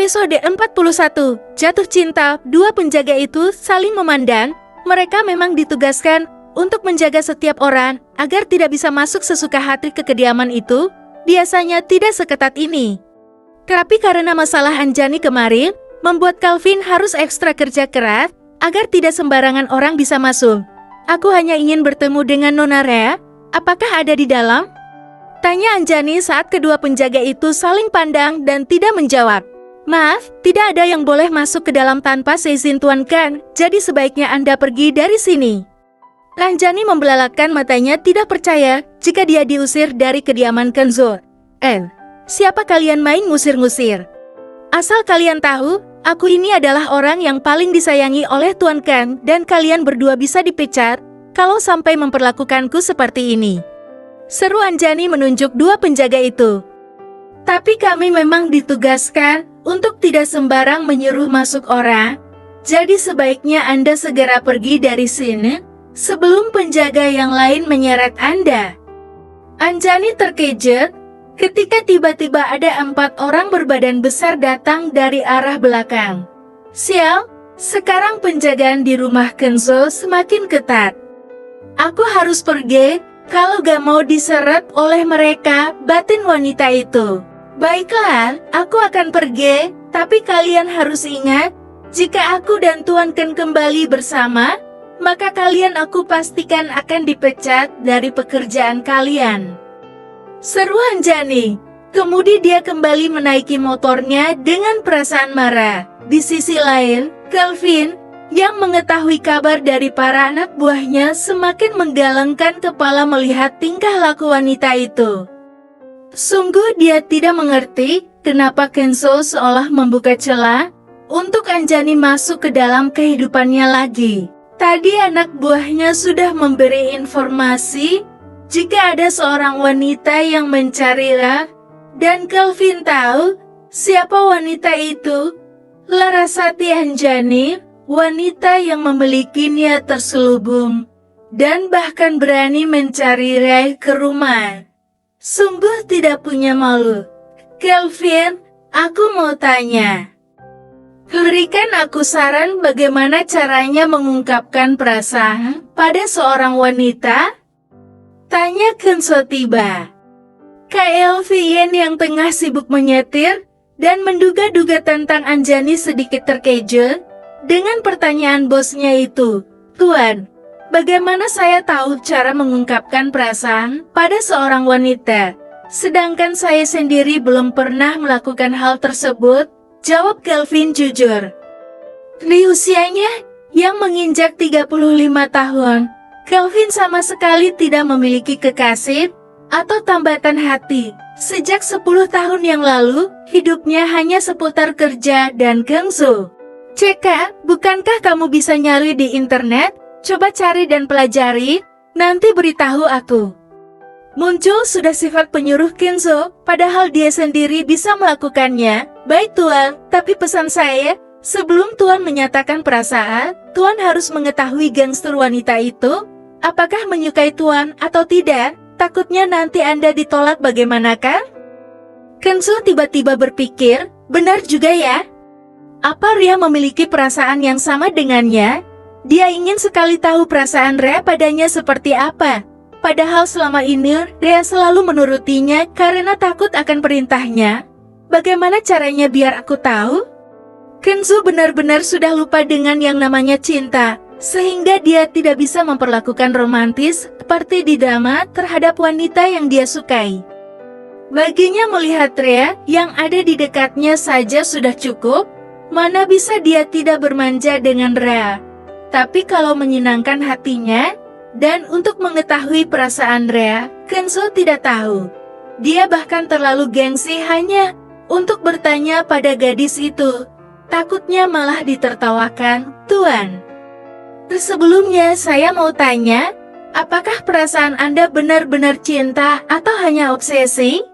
Episode 41, Jatuh Cinta. Dua penjaga itu saling memandang. Mereka memang ditugaskan untuk menjaga setiap orang agar tidak bisa masuk sesuka hati ke kediaman itu. Biasanya tidak seketat ini. Tapi karena masalah Anjani kemarin, membuat Calvin harus ekstra kerja keras agar tidak sembarangan orang bisa masuk. Aku hanya ingin bertemu dengan Nona Rea. Apakah ada di dalam? Tanya Anjani saat kedua penjaga itu saling pandang dan tidak menjawab. Maaf, tidak ada yang boleh masuk ke dalam tanpa seizin Tuan Kan, jadi sebaiknya Anda pergi dari sini. Anjani membelalakan matanya tidak percaya jika dia diusir dari kediaman Kenzo. Siapa kalian main ngusir-ngusir? Asal kalian tahu, aku ini adalah orang yang paling disayangi oleh Tuan Kan dan kalian berdua bisa dipecat kalau sampai memperlakukanku seperti ini. Seru Anjani menunjuk dua penjaga itu. Tapi kami memang ditugaskan untuk tidak sembarang menyuruh masuk orang, jadi sebaiknya Anda segera pergi dari sini sebelum penjaga yang lain menyeret Anda. Anjani terkejut ketika tiba-tiba ada 4 orang berbadan besar datang dari arah belakang. Sial, sekarang penjagaan di rumah Kenzo semakin ketat. Aku harus pergi kalau gak mau diseret oleh mereka, batin wanita itu. Baiklah, aku akan pergi, tapi kalian harus ingat, jika aku dan Tuan Ken kembali bersama, maka kalian aku pastikan akan dipecat dari pekerjaan kalian. Seru Anjani. Kemudian dia kembali menaiki motornya dengan perasaan marah. Di sisi lain, Calvin, yang mengetahui kabar dari para anak buahnya semakin menggelengkan kepala melihat tingkah laku wanita itu. Sungguh dia tidak mengerti kenapa Kenzo seolah membuka celah untuk Anjani masuk ke dalam kehidupannya lagi. Tadi anak buahnya sudah memberi informasi jika ada seorang wanita yang mencari Ra, dan Calvin tahu siapa wanita itu. Larasati Anjani, wanita yang memiliki niat terselubung dan bahkan berani mencari Ray ke rumah. Sungguh tidak punya malu. Calvin, aku mau tanya. Berikan aku saran bagaimana caranya mengungkapkan perasaan pada seorang wanita? Tanya Kenzo tiba. Calvin yang tengah sibuk menyetir dan menduga-duga tentang Anjani sedikit terkejut dengan pertanyaan bosnya itu. Tuan, bagaimana saya tahu cara mengungkapkan perasaan pada seorang wanita? Sedangkan saya sendiri belum pernah melakukan hal tersebut, jawab Calvin jujur. Di usianya yang menginjak 35 tahun, Calvin sama sekali tidak memiliki kekasih atau tambatan hati. Sejak 10 tahun yang lalu, hidupnya hanya seputar kerja dan Kenzo. Ceka, bukankah kamu bisa nyari di internet? Coba cari dan pelajari, nanti beritahu aku. Muncul sudah sifat penyuruh Kenzo, padahal dia sendiri bisa melakukannya. Baik Tuan, tapi pesan saya, sebelum Tuan menyatakan perasaan, Tuan harus mengetahui gangster wanita itu, apakah menyukai Tuan atau tidak, takutnya nanti Anda ditolak bagaimanakah? Kenzo tiba-tiba berpikir, benar juga ya. Apa Ria memiliki perasaan yang sama dengannya? Dia ingin sekali tahu perasaan Ria padanya seperti apa. Padahal selama ini Ria selalu menurutinya karena takut akan perintahnya. Bagaimana caranya biar aku tahu? Kenzo benar-benar sudah lupa dengan yang namanya cinta, sehingga dia tidak bisa memperlakukan romantis seperti di drama terhadap wanita yang dia sukai. Baginya melihat Ria yang ada di dekatnya saja sudah cukup. Mana bisa dia tidak bermanja dengan Rea? Tapi kalau menyenangkan hatinya, dan untuk mengetahui perasaan Rea, Kenzo tidak tahu. Dia bahkan terlalu gengsi hanya untuk bertanya pada gadis itu. Takutnya malah ditertawakan, Tuan. Sebelumnya saya mau tanya, apakah perasaan Anda benar-benar cinta atau hanya obsesi?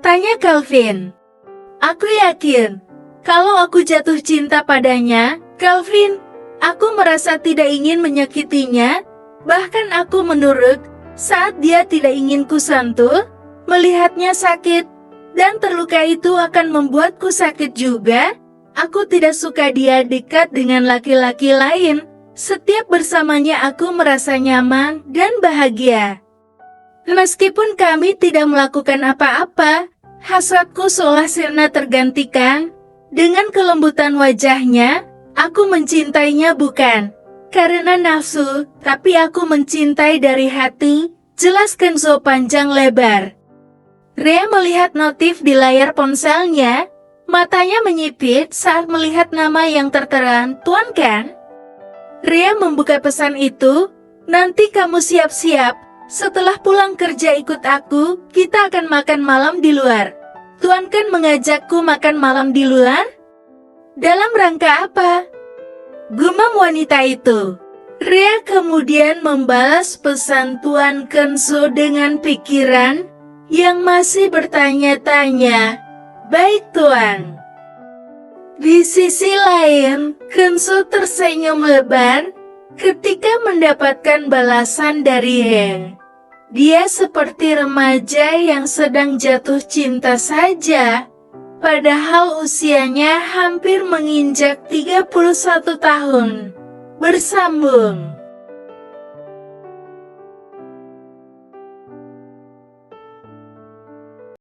Tanya Calvin. Aku yakin. Kalau aku jatuh cinta padanya, Calvin, aku merasa tidak ingin menyakitinya, bahkan aku menurut saat dia tidak ingin kusentuh, melihatnya sakit, Dan terluka itu akan membuatku sakit juga. Aku tidak suka dia dekat dengan laki-laki lain. Setiap bersamanya aku merasa nyaman dan bahagia. Meskipun kami tidak melakukan apa-apa, hasratku seolah sirna tergantikan. Dengan kelembutan wajahnya, aku mencintainya bukan karena nafsu, tapi aku mencintai dari hati. Jelas Kenzo panjang lebar. Rea melihat notif di layar ponselnya. Matanya menyipit saat melihat nama yang tertera, Tuan Kan. Rea membuka pesan itu. Nanti kamu siap-siap. Setelah pulang kerja ikut aku, kita akan makan malam di luar. Tuan Kan mengajakku makan malam di luar? Dalam rangka apa? Gumam wanita itu. Rea kemudian membalas pesan Tuan Kenzo dengan pikiran yang masih bertanya-tanya. Baik Tuan. Di sisi lain, Kenzo tersenyum lebar ketika mendapatkan balasan dari Heng. Dia seperti remaja yang sedang jatuh cinta saja, padahal usianya hampir menginjak 31 tahun. Bersambung.